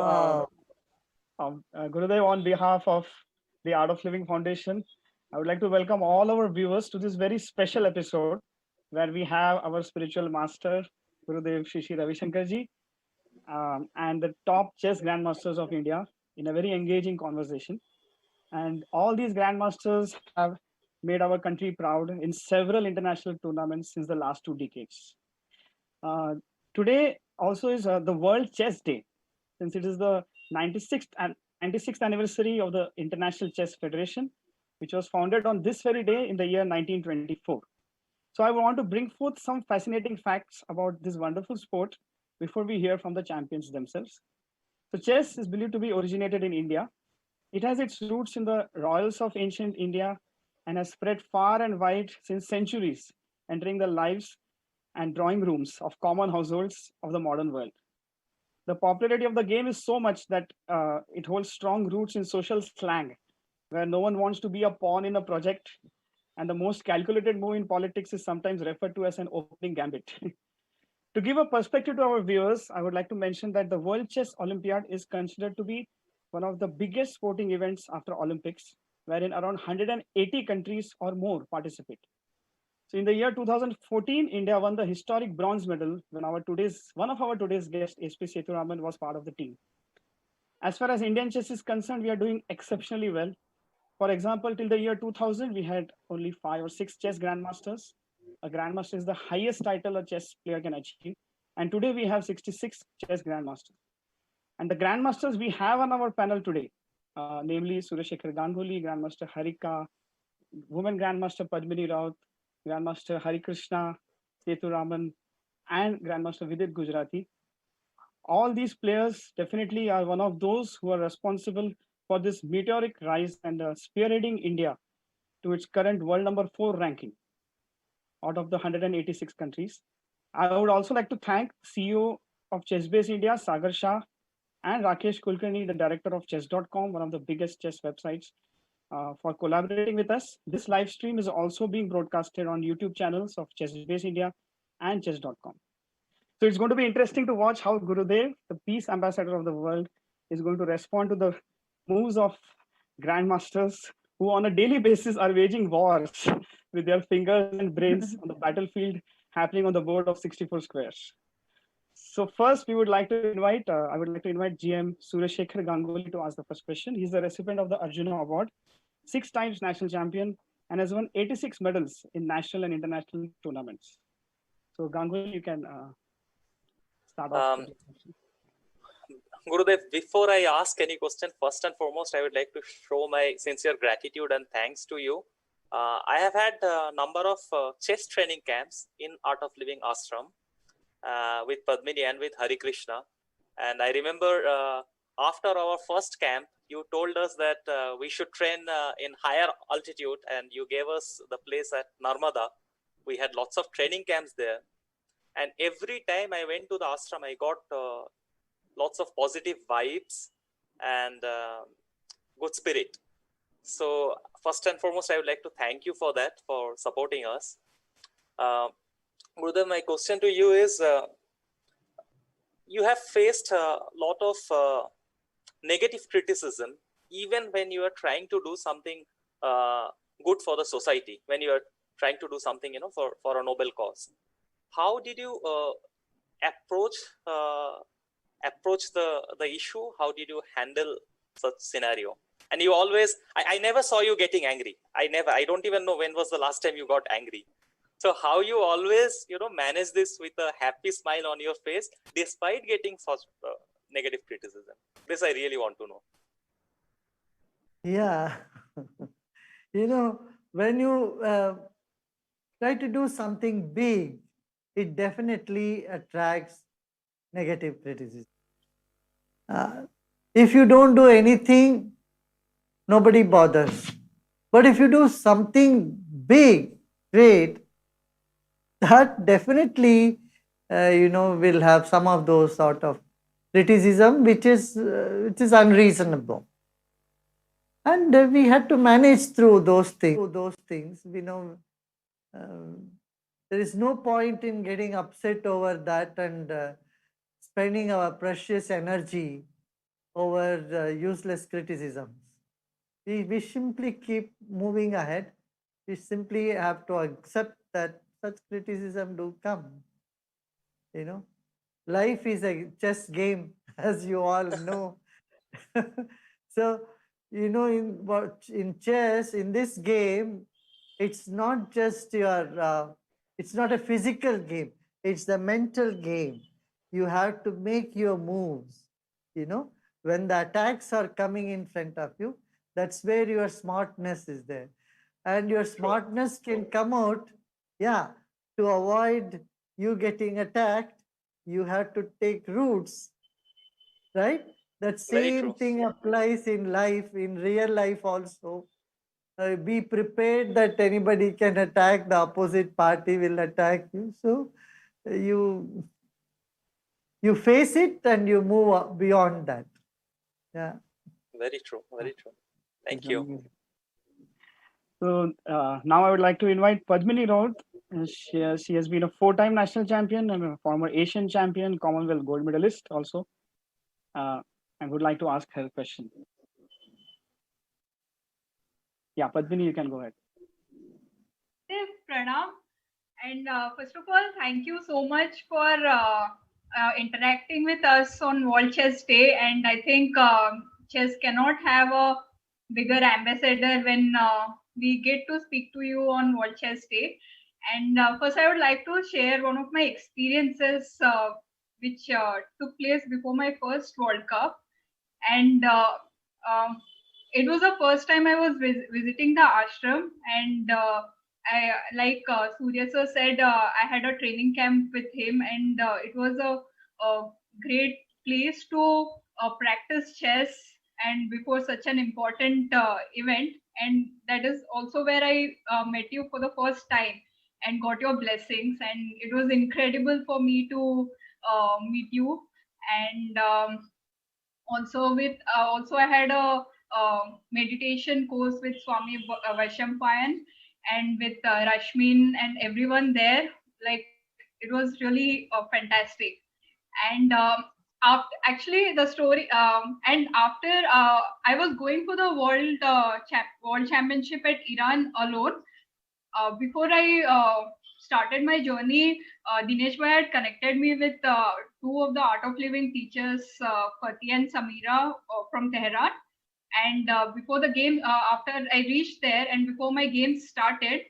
Uh, Uh, Gurudev, on behalf of the Art of Living Foundation, I would like to welcome all our viewers to this very special episode where we have our spiritual master, Gurudev Shishi Ravishankarji, and the top chess grandmasters of India in a very engaging conversation. And all these grandmasters have made our country proud in several international tournaments since the last 2 decades. Uh, Today also is the World Chess Day, since it is the 96th anniversary of the International Chess Federation, which was founded on this very day in the year 1924. So I want to bring forth some fascinating facts about this wonderful sport before we hear from the champions themselves. So chess is believed to be originated in India. It has its roots in the royals of ancient India and has spread far and wide since centuries, entering the lives and drawing rooms of common households of the modern world. The popularity of the game is so much that it holds strong roots in social slang, where no one wants to be a pawn in a project, and the most calculated move in politics is sometimes referred to as an opening gambit. To give a perspective to our viewers, I would like to mention that the World Chess Olympiad is considered to be one of the biggest sporting events after Olympics, wherein around 180 countries or more participate. So in the year 2014, India won the historic bronze medal when one of our today's guests, SP Sethuraman, was part of the team. As far as Indian chess is concerned, we are doing exceptionally well. For example, till the year 2000, we had only 5 or 6 chess grandmasters. A grandmaster is the highest title a chess player can achieve. And today we have 66 chess grandmasters. And the grandmasters we have on our panel today, namely Sureshekar Ganguly, Grandmaster Harika, women Grandmaster Padmini Raut, Grandmaster Hari Krishna, Setu Raman, and Grandmaster Vidit Gujarati. All these players definitely are one of those who are responsible for this meteoric rise and spearheading India to its current world number 4 ranking out of the 186 countries. I would also like to thank CEO of ChessBase India, Sagar Shah, and Rakesh Kulkarni, the director of chess.com, one of the biggest chess websites, for collaborating with us. This live stream is also being broadcasted on YouTube channels of ChessBase India and chess.com. So it's going to be interesting to watch how Gurudev, the peace ambassador of the world, is going to respond to the moves of grandmasters who on a daily basis are waging wars with their fingers and brains on the battlefield happening on the board of 64 squares. So first, I would like to invite GM Sureshekar Ganguly to ask the first question. He's the recipient of the Arjuna Award, 6 times national champion, and has won 86 medals in national and international tournaments. So Ganguly, you can start off with Um, your question. Gurudev, before I ask any question, first and foremost, I would like to show my sincere gratitude and thanks to you. I have had a number of chess training camps in Art of Living Ashram with Padmini and with Hari Krishna. And I remember after our first camp, you told us that we should train in higher altitude, and you gave us the place at Narmada. We had lots of training camps there. And every time I went to the ashram, I got lots of positive vibes and good spirit. So first and foremost, I would like to thank you for that, for supporting us. Gurudev, my question to you is, you have faced a lot of negative criticism, even when you are trying to do something good for the society, when you are trying to do something, for a noble cause. How did you approach the issue? How did you handle such scenario? And you always, I never saw you getting angry. I don't even know when was the last time you got angry. So how you always, manage this with a happy smile on your face, despite getting such negative criticism? This I really want to know. yeah. When you try to do something big, it definitely attracts negative criticism. Uh, if you don't do anything, nobody bothers. But if you do something big, great, that definitely, will have some of those sort of criticism, which is unreasonable. And we had to manage through those things. Uh, there is no point in getting upset over that and spending our precious energy over useless criticisms. We simply keep moving ahead. We simply have to accept that such criticism do come. You know, life is a chess game, as you all know. So, in chess, in this game, it's not just it's not a physical game. It's the mental game. You have to make your moves. You know, when the attacks are coming in front of you, that's where your smartness is there, and your True. smartness can come out. Yeah, to avoid you getting attacked, you have to take routes, right? That Very same true. thing applies in life, in real life also. Be prepared that anybody can attack, the opposite party will attack you. So you you face it and you move beyond that. Yeah. Very true. Very true. It's Thank you. amazing. So now I would like to invite Padmini Raut. She has been a four-time national champion and a former Asian champion, Commonwealth gold medalist also. I would like to ask her a question. Yeah, Padmini, you can go ahead. Pranam. And first of all, thank you so much for interacting with us on World Chess Day. And I think chess cannot have a bigger ambassador when we get to speak to you on World Chess Day. And first, I would like to share one of my experiences which took place before my first World Cup. And um, it was the first time I was visiting the ashram, and I, like Surya sir said, I had a training camp with him, and it was a great place to practice chess and before such an important event. And that is also where I met you for the first time and got your blessings. And it was incredible for me to meet you. And also I had a meditation course with Swami Vaishampayan and with Rashmin and everyone there. Like, it was really fantastic. And actually the story, and after I was going for the world championship at Iran alone. Before I started my journey, Dinesh Bhai had connected me with two of the Art of Living teachers, Fatih and Samira from Tehran. And before the game, after I reached there and before my game started,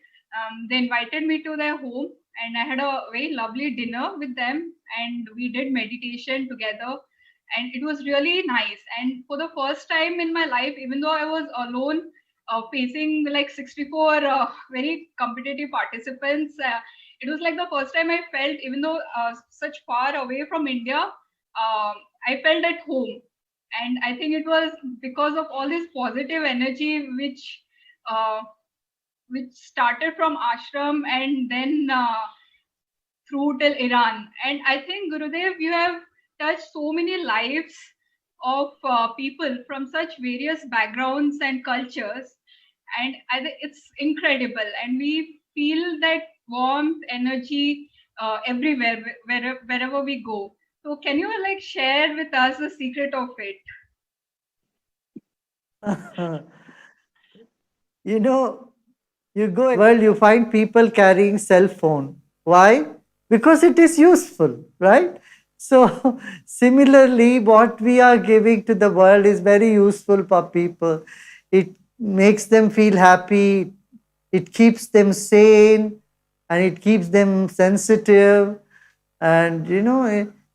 they invited me to their home, and I had a very lovely dinner with them, and we did meditation together. And it was really nice. And for the first time in my life, even though I was alone, facing like 64 very competitive participants, it was like the first time I felt, even though such far away from India, I felt at home. And I think it was because of all this positive energy uh, which started from ashram and then through till Iran. And I think, Gurudev, you have touched so many lives of people from such various backgrounds and cultures. And I think it's incredible. And we feel that warmth, energy everywhere, wherever we go. So can you like share with us the secret of it? You know, you go world, you find people carrying cell phone. Why? Because it is useful, right? So similarly, what we are giving to the world is very useful for people. It makes them feel happy, it keeps them sane, and it keeps them sensitive, and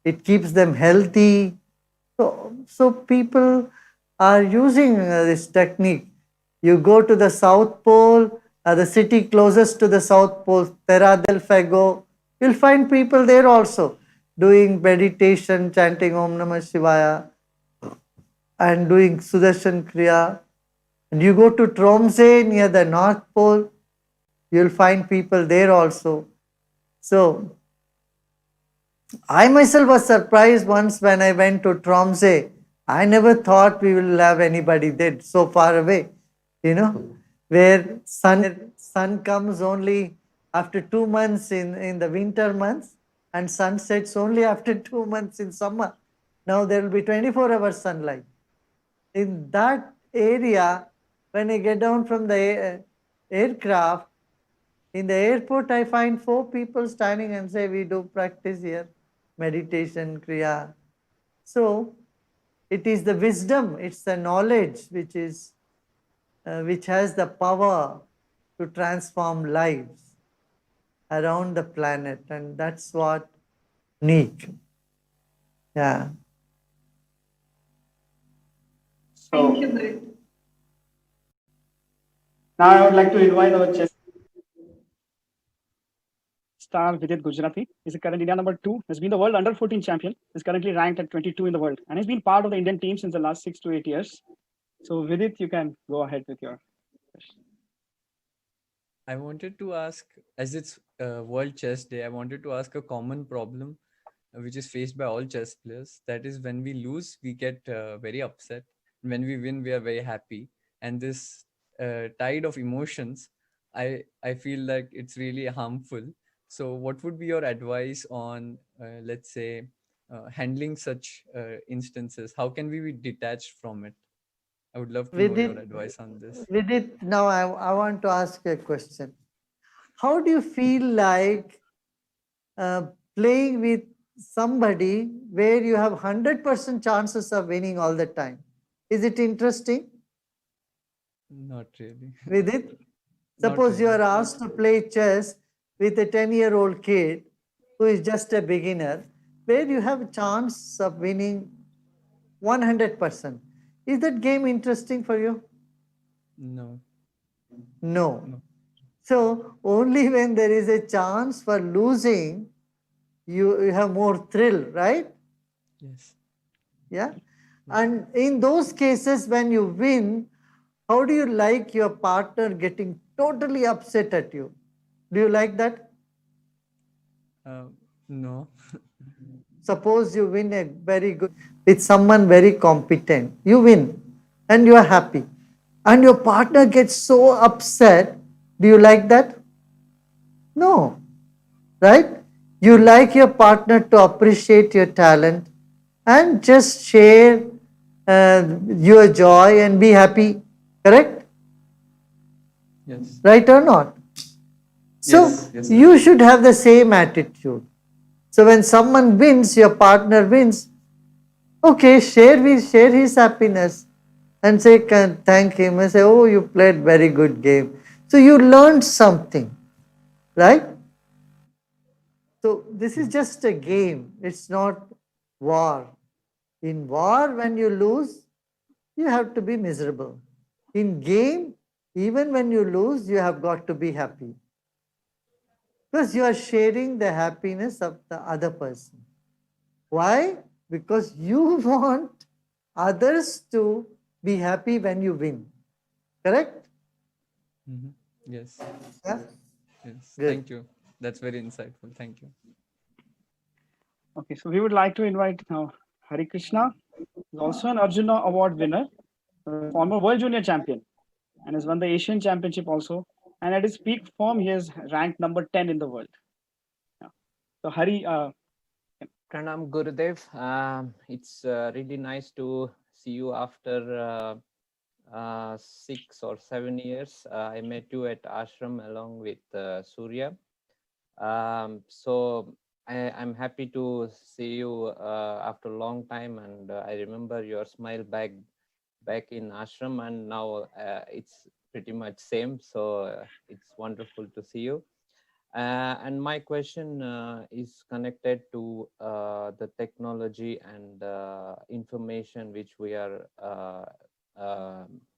it keeps them healthy. So people are using this technique. You go to the South Pole, the city closest to the South Pole, Terra del Fuego, you'll find people there also doing meditation, chanting Om Namah Shivaya, and doing Sudarshan Kriya. And you go to Tromsø near the North Pole, you'll find people there also. So I myself was surprised once when I went to Tromsø. I never thought we will have anybody there so far away, where sun comes only after 2 months in the winter months, and sun sets only after 2 months in summer. Now there will be 24 hours sunlight. In that area, when I get down from the aircraft, in the airport, I find 4 people standing and say, we do practice here, meditation, kriya. So it is the wisdom, it's the knowledge which has the power to transform lives around the planet, and that's what need. Yeah. Thank you, So Guru. now I would like to invite our chess star Vidit Gujarati. He's a current India number 2. Has been the world under 14 champion. Is currently ranked at 22 in the world, and has been part of the Indian team since the last 6 to 8 years. So Vidit, you can go ahead with your question. I wanted to ask, as it's World Chess Day, I wanted to ask a common problem which is faced by all chess players. That is, when we lose, we get very upset. When we win, we are very happy. And this tide of emotions, I feel like it's really harmful. So, what would be your advice on, let's say, handling such instances? How can we be detached from it? I would love to know your advice on this. Vidit, now I want to ask a question. How do you feel like uh, playing with somebody where you have 100% chances of winning all the time? Is it interesting, Not really. Vidit? Not Suppose you really. are asked to play chess with a 10-year-old kid who is just a beginner, where you have a chance of winning 100%. Is that game interesting for you? No. No. No. So only when there is a chance for losing, you have more thrill, right? Yes. Yeah. And in those cases, when you win, how do you like your partner getting totally upset at you? Do you like that? No. Suppose you win a very good with someone very competent, you win and you are happy, and your partner gets so upset. Do you like that? No, right? You like your partner to appreciate your talent and just share your joy and be happy, correct? Yes. Right or not? So Yes. Yes, sir. you should have the same attitude. So when someone wins, your partner wins, okay, share his happiness and say, can thank him and say, oh, you played very good game. So you learned something, right? So this is just a game. It's not war. In war, when you lose, you have to be miserable. In game, even when you lose, you have got to be happy. Because you are sharing the happiness of the other person. Why? Because you want others to be happy when you win. Correct? Mm-hmm. Yes. Yeah. Yes. Good. Thank you. That's very insightful. Thank you. Okay, so we would like to invite now Hari Krishna, who's also an Arjuna Award winner, former World Junior Champion, and has won the Asian Championship also. And at his peak form, he is ranked number 10 in the world. Yeah. So Hari, Pranam Gurudev. It's really nice to see you after 6 or 7 years. I met you at ashram along with Surya. So I'm happy to see you after a long time, and I remember your smile back in ashram, and now it's pretty much same. So it's wonderful to see you. And my question is connected to the technology and information which we are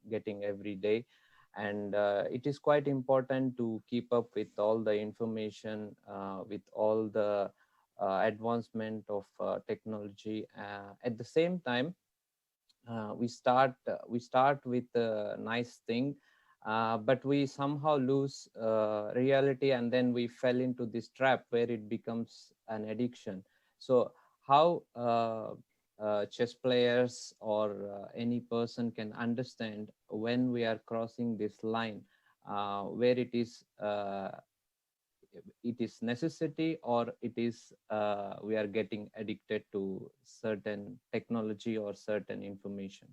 getting every day. And it is quite important to keep up with all the information, with all the advancement of technology. At the same time, we start with a nice thing, but we somehow lose reality, and then we fell into this trap where it becomes an addiction. So how chess players or any person can understand when we are crossing this line, where it is necessity, or it is we are getting addicted to certain technology or certain information?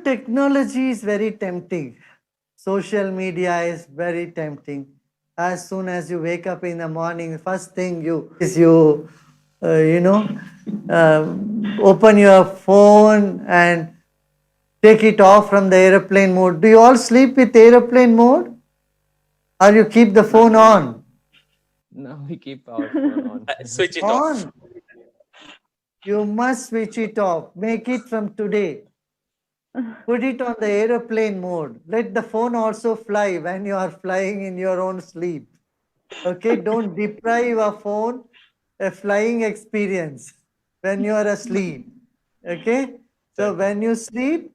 Technology is very tempting. Social media is very tempting. As soon as you wake up in the morning, the first thing you uh, you know, open your phone and take it off from the airplane mode. Do you all sleep with airplane mode, or you keep the phone on? Now we keep our phone on. Switch it off. On. You must switch it off. Make it from today. Put it on the aeroplane mode. Let the phone also fly when you are flying in your own sleep. Okay, don't deprive a phone a flying experience when you are asleep. Okay, so when you sleep,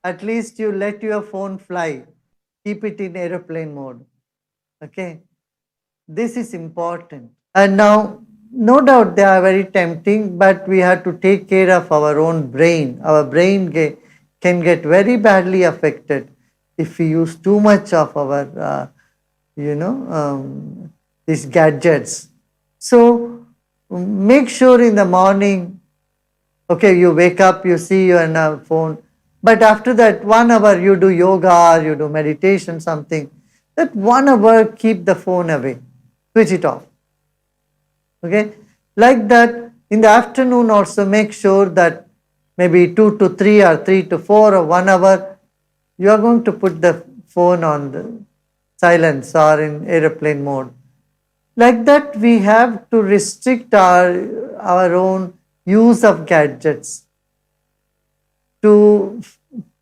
at least you let your phone fly. Keep it in aeroplane mode. Okay, this is important. And now, no doubt they are very tempting, but we have to take care of our own brain. Our brain can get very badly affected if we use too much of our, these gadgets. So make sure in the morning, okay, you wake up, you see your phone, but after that 1 hour you do yoga or you do meditation, something. That 1 hour keep the phone away, switch it off. Okay, like that in the afternoon also make sure that maybe 2 to 3 or 3 to 4 or 1 hour you are going to put the phone on the silence or in airplane mode. Like that we have to restrict our own use of gadgets to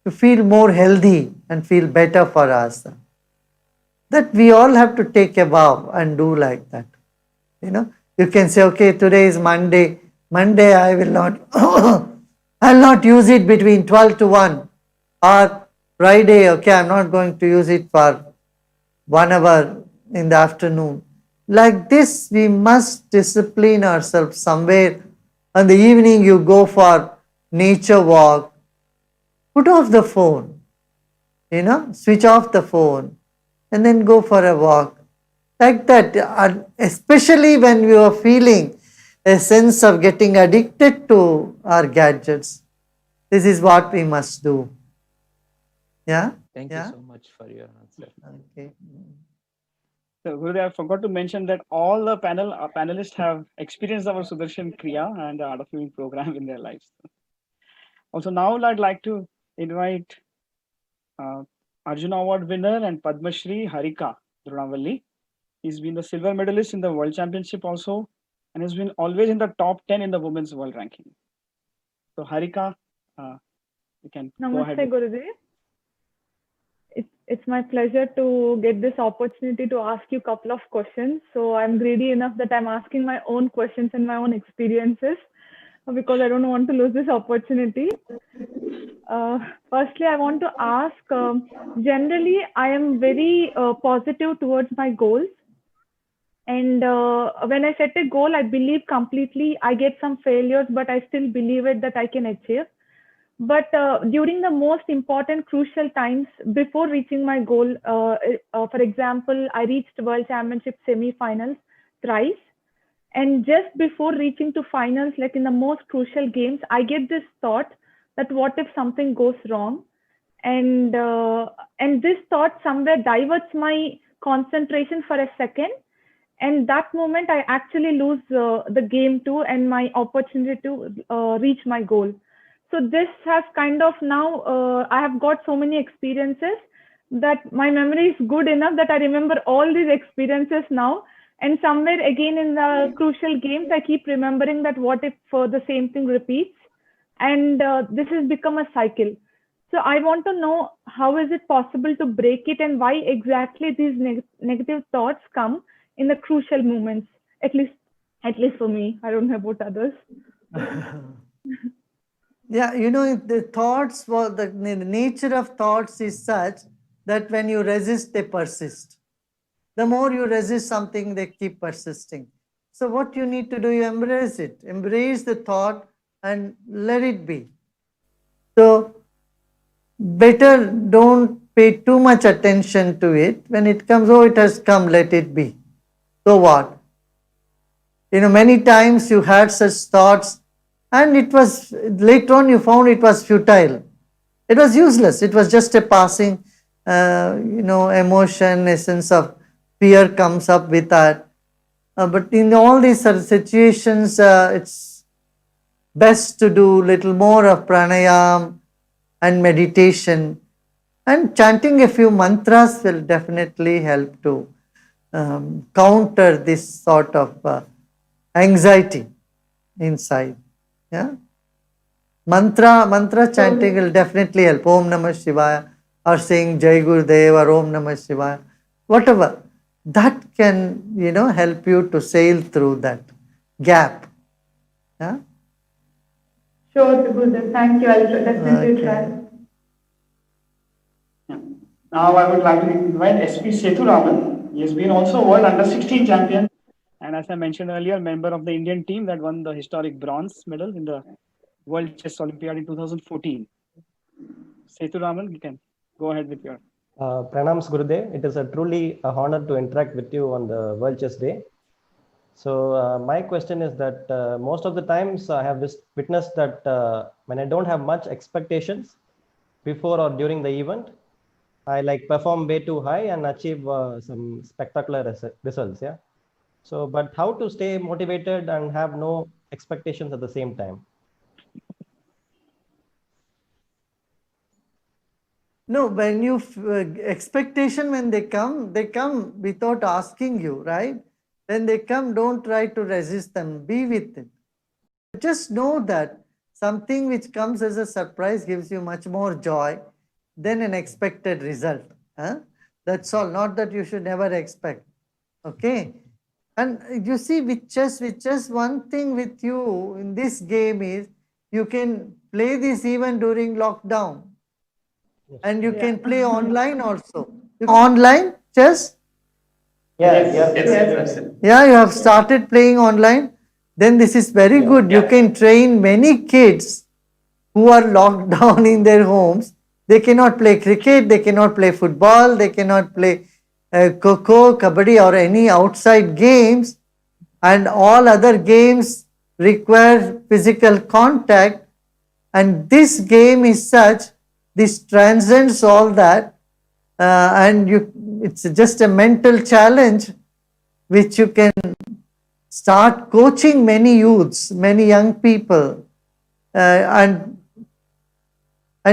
feel more healthy and feel better for us. That we all have to take a vow and do like that. You can say, okay, today is Monday. Monday I will not, I'll not use it between 12 to 1. Or Friday, okay, I'm not going to use it for 1 hour in the afternoon. Like this, we must discipline ourselves somewhere. In the evening, you go for nature walk. Put off the phone, switch off the phone and then go for a walk. Like that, especially when we are feeling a sense of getting addicted to our gadgets. This is what we must do. Yeah? Thank Yeah? you so much for your answer. Okay. So, Gurudev, I forgot to mention that all the panelists have experienced our Sudarshan Kriya and the Art of Living program in their lives. Also, now I'd like to invite uh, Arjuna Award winner and Padma Shri Harika Drunavalli. He's been the silver medalist in the World Championship also, and has been always in the top 10 in the women's world ranking. So, Harika, you can go ahead. Namaste, Gurudev. It's my pleasure to get this opportunity to ask you a couple of questions. So I'm greedy enough that I'm asking my own questions and my own experiences because I don't want to lose this opportunity. Firstly, I want to ask, generally, I am very positive towards my goals. And when I set a goal, I believe completely. I get some failures, but I still believe it that I can achieve. But during the most important, crucial times before reaching my goal, for example, I reached World Championship semi-finals thrice. And just before reaching to finals, like in the most crucial games, I get this thought that what if something goes wrong? And this thought somewhere diverts my concentration for a second. And that moment, I actually lose the game too and my opportunity to reach my goal. So this has kind of now, I have got so many experiences that my memory is good enough that I remember all these experiences now. And somewhere again in the crucial games, I keep remembering that what if the same thing repeats? And this has become a cycle. So I want to know how is it possible to break it and why exactly these negative thoughts come in the crucial moments, at least for me. I don't know about others. Yeah, the thoughts, the nature of thoughts is such that when you resist, they persist. The more you resist something, they keep persisting. So what you need to do, you embrace it. Embrace the thought and let it be. So better don't pay too much attention to it. When it comes, oh, it has come, let it be. So what? Many times you had such thoughts and it was, later on you found it was futile. It was useless. It was just a passing, emotion, a sense of fear comes up with that. But in all these sort of situations, it's best to do little more of pranayam and meditation, and chanting a few mantras will definitely help to counter this sort of anxiety inside. Yeah, mantra chanting will definitely help. Om Namah Shivaya, or saying Jai Gurudev or Om Namah Shivaya, whatever. That can, help you to sail through that gap. Yeah. Sure, Gurudev. Thank you. I'll definitely try. Now I would like to invite SP Sethuraman. He has been also World Under-16 champion, and as I mentioned earlier, member of the Indian team that won the historic bronze medal in the World Chess Olympiad in 2014. Sethuraman, you can go ahead with your. Pranams Gurudev. It is a truly a honor to interact with you on the World Chess Day. So my question is that most of the times I have witnessed that when I don't have much expectations before or during the event, I like perform way too high and achieve some spectacular results. Yeah. So, but how to stay motivated and have no expectations at the same time? No, when you expectation, when they come without asking you, right? When they come, don't try to resist them. Be with it. Just know that something which comes as a surprise gives you much more joy than an expected result. Huh? That's all. Not that you should never expect. Okay. And you see, with chess, one thing with you in this game is you can play this even during lockdown. And you can play online also. Online chess? Yes. Yeah, you have started playing online. Then this is very good. You can train many kids who are locked down in their homes. They cannot play cricket, they cannot play football, they cannot play kho-kho, kabaddi or any outside games, and all other games require physical contact. And this game is such, this transcends all that, and it's just a mental challenge which you can start coaching many youths, many young people, and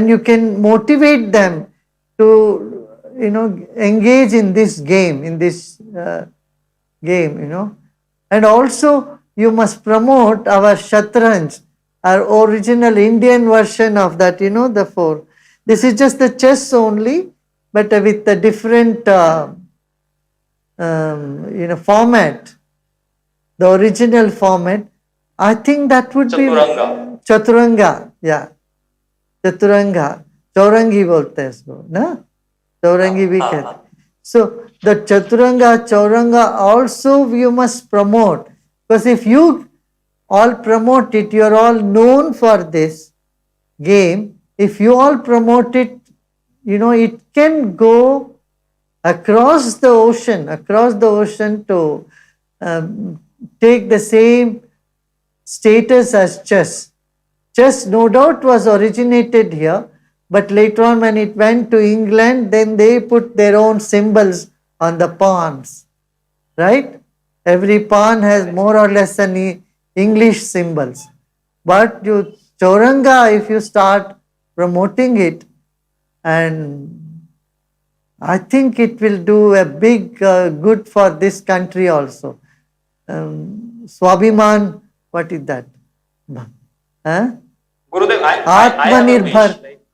you can motivate them to engage in this game, and also you must promote our shatranj, our original Indian version of that, the four. This is just the chess only, but with a different format, the original format. I think that would be Chaturanga. Yeah, Chaturanga. Chaurangi bolte हैं इसको, ना? Chaurangi भी कहते. So the Chaturanga, Chauranga also you must promote, because if you all promote it, you are all known for this game. If you all promote it, it can go across the ocean to take the same status as chess. Chess, no doubt, was originated here, but later on when it went to England, then they put their own symbols on the pawns, right? Every pawn has more or less an English symbols. But Chauranga, if you start promoting it, and I think it will do a big good for this country also. Swabhiman, what is that? Huh? Gurudev,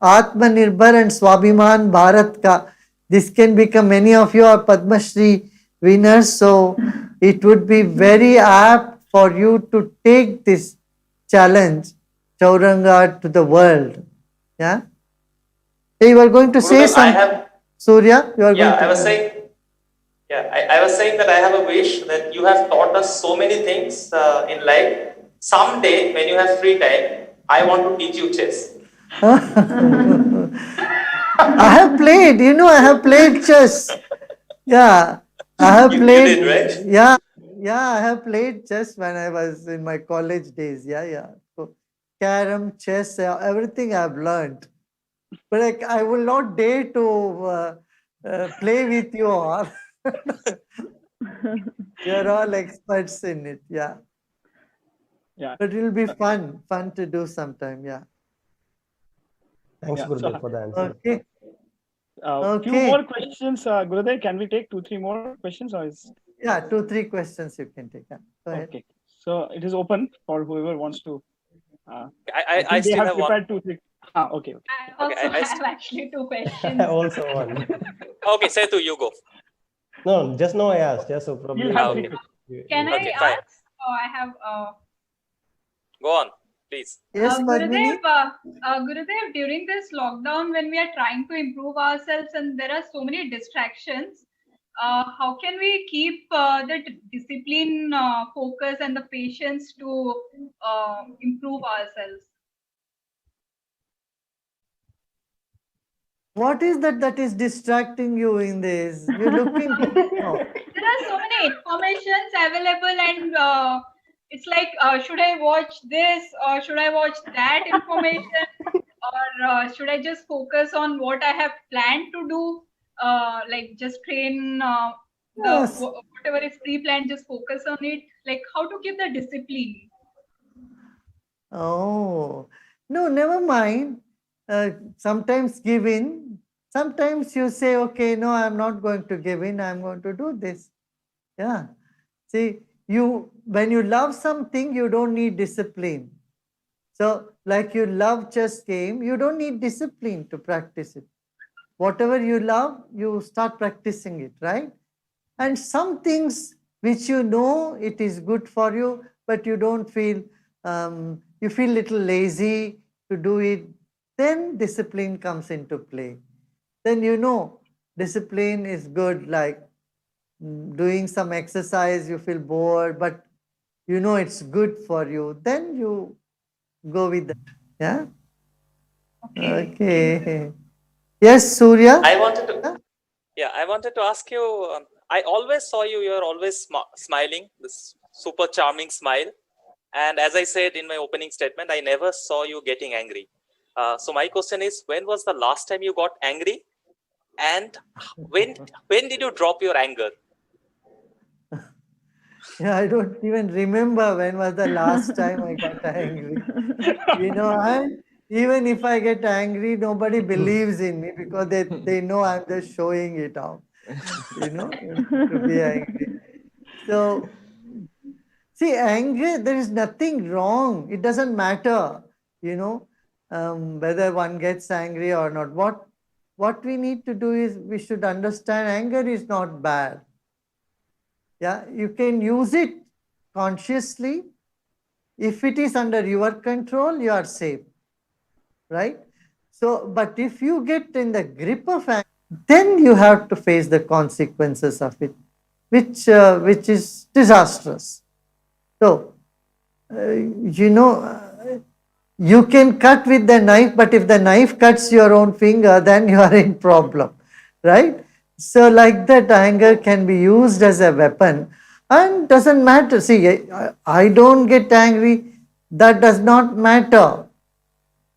Atmanirbhar and Swabhiman Bharat ka. This can become, many of you are Padma Shri winners, so it would be very apt for you to take this challenge, Chauranga, to the world. Yeah. Hey, you are going to say something. Surya, you are going to. I was saying. Yeah, I was saying that I have a wish that you have taught us so many things in life. Someday, when you have free time, I want to teach you chess. I have played, I have played chess. Yeah, I have played. You did, right? Yeah, I have played chess when I was in my college days. Yeah. So, carom, chess, everything I have learned. but I will not dare to play with you all. You're all experts in it, yeah. Yeah. But it will be fun to do sometime, yeah. Thanks, Yeah, Gurudev, so, for the answer. Okay. few Okay. more questions, Gurudev. Can we take 2-3 more questions, or is Yeah, 2-3 questions you can take. Yeah. Go ahead. okay? So it is open for whoever wants to. I I think they still have have one. prepared 2-3. Okay. I also I have actually two questions. I also want. Okay, Setu, you go. No, just now I asked. Yeah, so probably. You have Okay. 3 questions. Can I Okay, fine. ask? Oh, I have. Go on, please. Yes, Padmini? Gurudev, during this lockdown, when we are trying to improve ourselves and there are so many distractions, how can we keep the discipline, focus, and the patience to improve ourselves? What is that is distracting you in this? You're looking. Oh. There are so many informations available, and it's like, should I watch this or should I watch that information, or should I just focus on what I have planned to do? Like just train Yes. whatever is pre-planned, just focus on it. Like how to keep the discipline. Oh, no, never mind. Sometimes give in. Sometimes you say, okay, no, I'm not going to give in. I'm going to do this. Yeah. See, when you love something, you don't need discipline. So, like you love chess game, you don't need discipline to practice it. Whatever you love, you start practicing it, right? And some things which you know it is good for you, but you don't feel, you feel little lazy to do it, then discipline comes into play. Then you know discipline is good, like doing some exercise, you feel bored, but you know it's good for you, then you go with that. Yeah? Okay. Yes, Surya? I wanted to ask you. I always saw you. You're always smiling. This super charming smile. And as I said in my opening statement, I never saw you getting angry. So my question is, when was the last time you got angry, and when did you drop your anger? Yeah, I don't even remember when was the last time I got angry. You know, even if I get angry, nobody believes in me because they know I'm just showing it out, you know, to be angry. So, see, anger, there is nothing wrong. It doesn't matter, you know, whether one gets angry or not. What we need to do is we should understand anger is not bad. Yeah, you can use it consciously. If it is under your control, you are safe, right? So, but if you get in the grip of anger, then you have to face the consequences of it, which is disastrous. So, you know, you can cut with the knife, but if the knife cuts your own finger, then you are in problem, right? So like that, anger can be used as a weapon and doesn't matter. See, I don't get angry. That does not matter,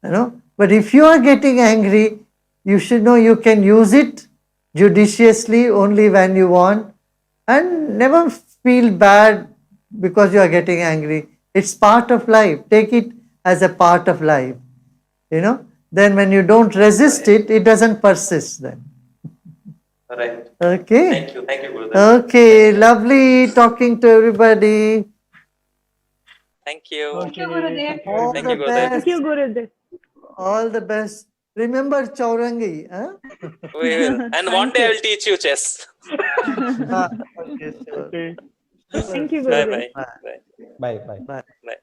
you know. But if you are getting angry, you should know you can use it judiciously only when you want, and never feel bad because you are getting angry. It's part of life. Take it as a part of life, you know. Then when you don't resist it, it doesn't persist then. Right. Okay. Thank you, Gurudev. Okay, lovely talking to everybody. Thank you. Thank you, Gurudev. All Thank the you, Gurudev. Thank best. you, Gurudev. All the best. Remember Chaurangi, huh? We will. And one day I will teach you chess. Okay, sure. Okay. Thank you, Bye Gurudev. bye. Bye. Bye. Bye. Bye.